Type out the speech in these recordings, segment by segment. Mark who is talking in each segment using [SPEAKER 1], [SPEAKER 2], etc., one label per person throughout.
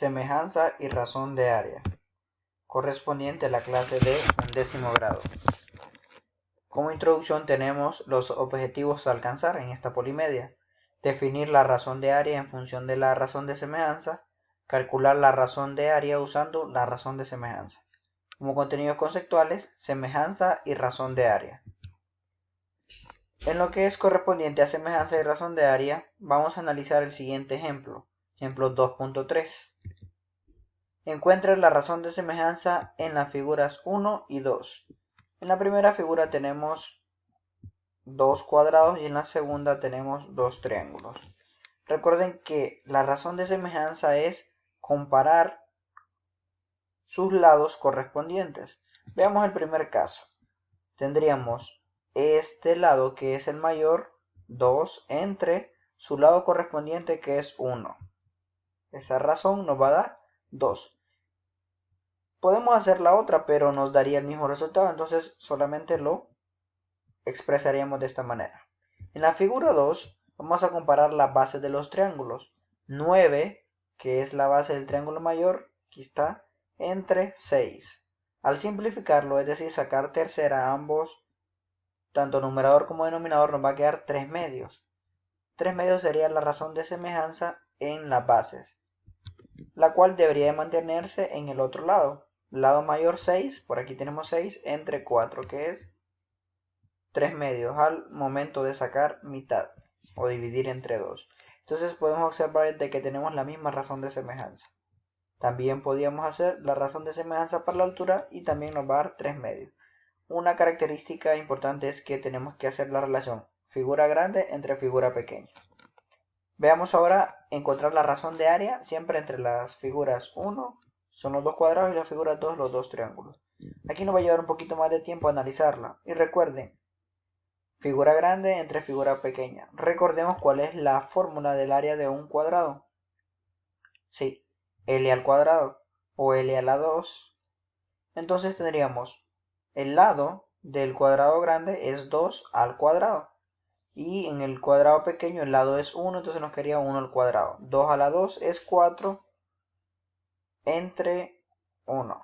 [SPEAKER 1] semejanza y razón de área, correspondiente a la clase de 11º grado. Como introducción tenemos los objetivos a alcanzar en esta polimedia: definir la razón de área en función de la razón de semejanza, calcular la razón de área usando la razón de semejanza. Como contenidos conceptuales, semejanza y razón de área. En lo que es correspondiente a semejanza y razón de área, vamos a analizar el siguiente ejemplo. Ejemplo 2.3. Encuentra la razón de semejanza en las figuras 1 y 2. En la primera figura tenemos dos cuadrados y en la segunda tenemos dos triángulos. Recuerden que la razón de semejanza es comparar sus lados correspondientes. Veamos el primer caso. Tendríamos este lado, que es el mayor, 2, entre su lado correspondiente, que es 1. Esa razón nos va a dar 2. Podemos hacer la otra, pero nos daría el mismo resultado, entonces solamente lo expresaríamos de esta manera. En la figura 2 vamos a comparar las bases de los triángulos. 9, que es la base del triángulo mayor, aquí está, entre 6. Al simplificarlo, es decir, sacar tercera a ambos, tanto numerador como denominador, nos va a quedar 3 medios. 3 medios sería la razón de semejanza en las bases, la cual debería de mantenerse en el otro lado. Lado mayor 6, por aquí tenemos 6, entre 4, que es 3 medios al momento de sacar mitad o dividir entre 2. Entonces podemos observar de que tenemos la misma razón de semejanza. También podíamos hacer la razón de semejanza para la altura y también nos va a dar 3 medios. Una característica importante es que tenemos que hacer la relación figura grande entre figura pequeña. Veamos ahora encontrar la razón de área siempre entre las figuras 1, son los dos cuadrados, y la figura 2, los dos triángulos. Aquí nos va a llevar un poquito más de tiempo analizarla. Y recuerden, figura grande entre figura pequeña. Recordemos cuál es la fórmula del área de un cuadrado. Sí, L al cuadrado o L a la 2. Entonces tendríamos el lado del cuadrado grande es 2 al cuadrado. Y en el cuadrado pequeño el lado es 1, entonces nos quedaría 1 al cuadrado. 2 a la 2 es 4 entre 1.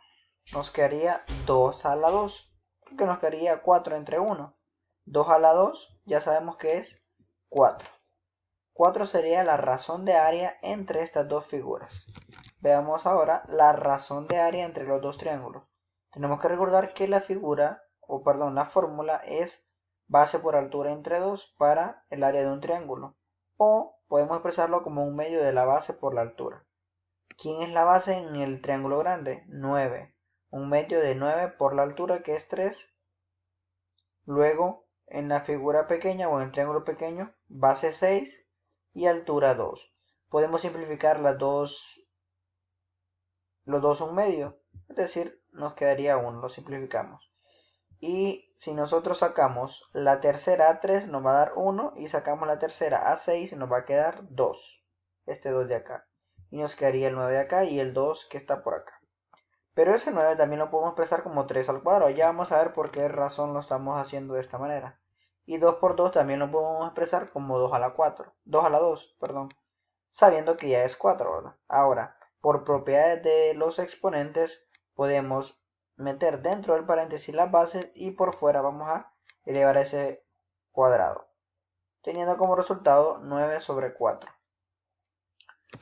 [SPEAKER 1] Nos quedaría 2 a la 2, porque nos quedaría 4 entre 1. 2 a la 2 ya sabemos que es 4. 4 sería la razón de área entre estas dos figuras. Veamos ahora la razón de área entre los dos triángulos. Tenemos que recordar que la fórmula es base por altura entre 2 para el área de un triángulo. O podemos expresarlo como un medio de la base por la altura. ¿Quién es la base en el triángulo grande? 9. Un medio de 9 por la altura, que es 3. Luego, en la figura pequeña o en el triángulo pequeño, base 6 y altura 2. Podemos simplificar los dos un medio, es decir, nos quedaría 1, lo simplificamos. Y si nosotros sacamos la tercera a 3 nos va a dar 1, y sacamos la tercera a 6 nos va a quedar 2, este 2 de acá. Y nos quedaría el 9 de acá y el 2 que está por acá. Pero ese 9 también lo podemos expresar como 3 al cuadrado. Ya vamos a ver por qué razón lo estamos haciendo de esta manera. Y 2 por 2 también lo podemos expresar como 2 a la 4. 2 a la 2, perdón. Sabiendo que ya es 4, ¿verdad? Ahora, por propiedades de los exponentes, podemos meter dentro del paréntesis las bases y por fuera vamos a elevar ese cuadrado, teniendo como resultado 9 sobre 4.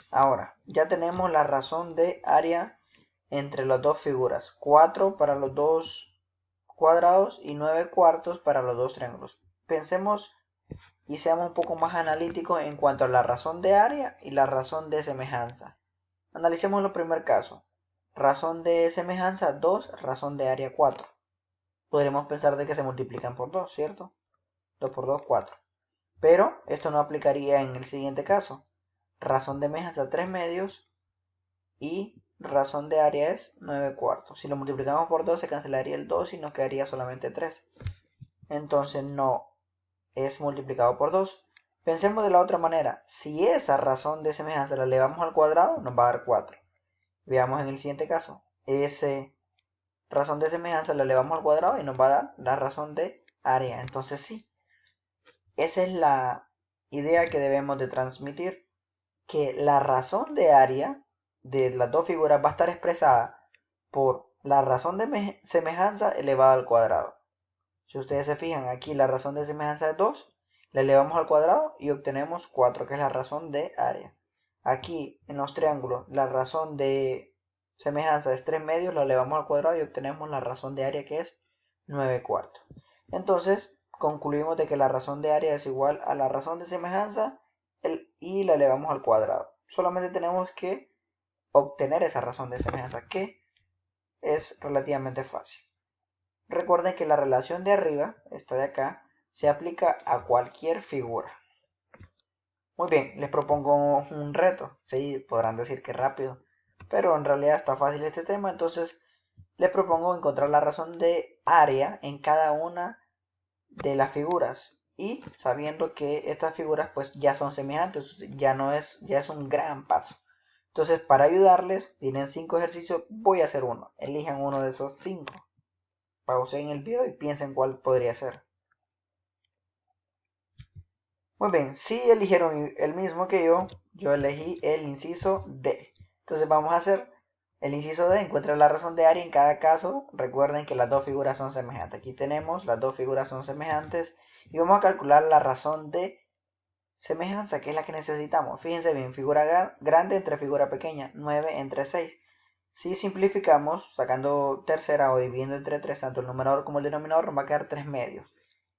[SPEAKER 1] Ahora, ya tenemos la razón de área entre las dos figuras. 4 para los dos cuadrados y 9 cuartos para los dos triángulos. Pensemos y seamos un poco más analíticos en cuanto a la razón de área y la razón de semejanza. Analicemos el primer caso. Razón de semejanza 2, razón de área 4. Podremos pensar de que se multiplican por 2, ¿cierto? 2 por 2, 4. Pero esto no aplicaría en el siguiente caso. Razón de semejanza 3 medios y razón de área es 9 cuartos. Si lo multiplicamos por 2 se cancelaría el 2 y nos quedaría solamente 3. Entonces no es multiplicado por 2. Pensemos de la otra manera. Si esa razón de semejanza la elevamos al cuadrado, nos va a dar 4. Veamos en el siguiente caso. Esa razón de semejanza la elevamos al cuadrado y nos va a dar la razón de área. Entonces sí, esa es la idea que debemos de transmitir, que la razón de área de las dos figuras va a estar expresada por la razón de semejanza elevada al cuadrado. Si ustedes se fijan, aquí la razón de semejanza es 2, la elevamos al cuadrado y obtenemos 4, que es la razón de área. Aquí en los triángulos la razón de semejanza es 3 medios, la elevamos al cuadrado y obtenemos la razón de área, que es 9 cuartos. Entonces concluimos de que la razón de área es igual a la razón de semejanza y la elevamos al cuadrado. Solamente tenemos que obtener esa razón de semejanza, que es relativamente fácil. Recuerden que la relación de arriba, esta de acá, se aplica a cualquier figura. Muy bien, les propongo un reto. Sí, podrán decir que rápido, pero en realidad está fácil este tema. Entonces les propongo encontrar la razón de área en cada una de las figuras, y sabiendo que estas figuras pues ya son semejantes, ya es un gran paso. Entonces, para ayudarles, tienen 5 ejercicios, voy a hacer uno. Elijan uno de esos 5. Pausen el video y piensen cuál podría ser. Muy bien, si eligieron el mismo que yo elegí el inciso D. Entonces vamos a hacer el inciso D, encuentra la razón de área en cada caso. Recuerden que las dos figuras son semejantes. Aquí tenemos, las dos figuras son semejantes. Y vamos a calcular la razón de semejanza, que es la que necesitamos. Fíjense bien, figura grande entre figura pequeña, 9 entre 6. Si simplificamos, sacando tercera o dividiendo entre 3, tanto el numerador como el denominador, nos va a quedar 3 medios.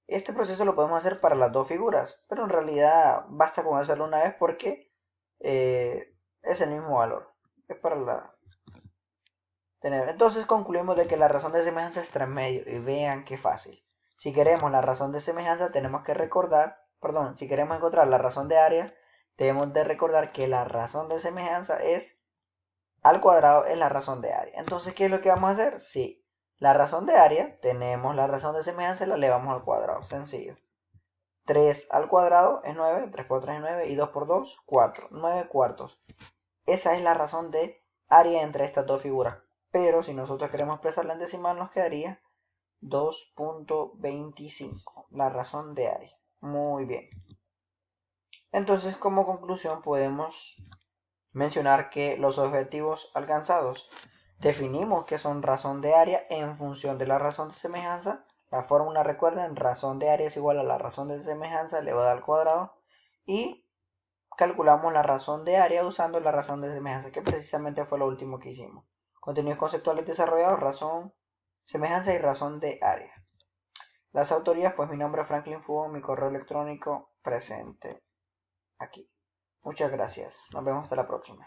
[SPEAKER 1] Este proceso lo podemos hacer para las dos figuras, pero en realidad basta con hacerlo una vez porque es el mismo valor. Es para tener. Entonces concluimos de que la razón de semejanza es 3 medios, y vean qué fácil. Si queremos la razón de semejanza, tenemos que recordar, perdón, si queremos encontrar la razón de área, debemos de recordar que la razón de semejanza es al cuadrado, es la razón de área. Entonces, ¿qué es lo que vamos a hacer? Sí, la razón de área, tenemos la razón de semejanza y la elevamos al cuadrado. Sencillo. 3 al cuadrado es 9, 3 por 3 es 9 y 2 por 2, 4, 9 cuartos. Esa es la razón de área entre estas dos figuras. Pero si nosotros queremos expresarla en decimal, nos quedaría 2.25, la razón de área. Muy bien. Entonces, como conclusión, podemos mencionar que los objetivos alcanzados, definimos que son razón de área en función de la razón de semejanza. La fórmula, recuerden, razón de área es igual a la razón de semejanza elevada al cuadrado. Y calculamos la razón de área usando la razón de semejanza, que precisamente fue lo último que hicimos. Contenidos conceptuales desarrollados, razón, semejanza y razón de área. Las autorías, pues mi nombre es Franklin Fugo, mi correo electrónico presente aquí. Muchas gracias. Nos vemos hasta la próxima.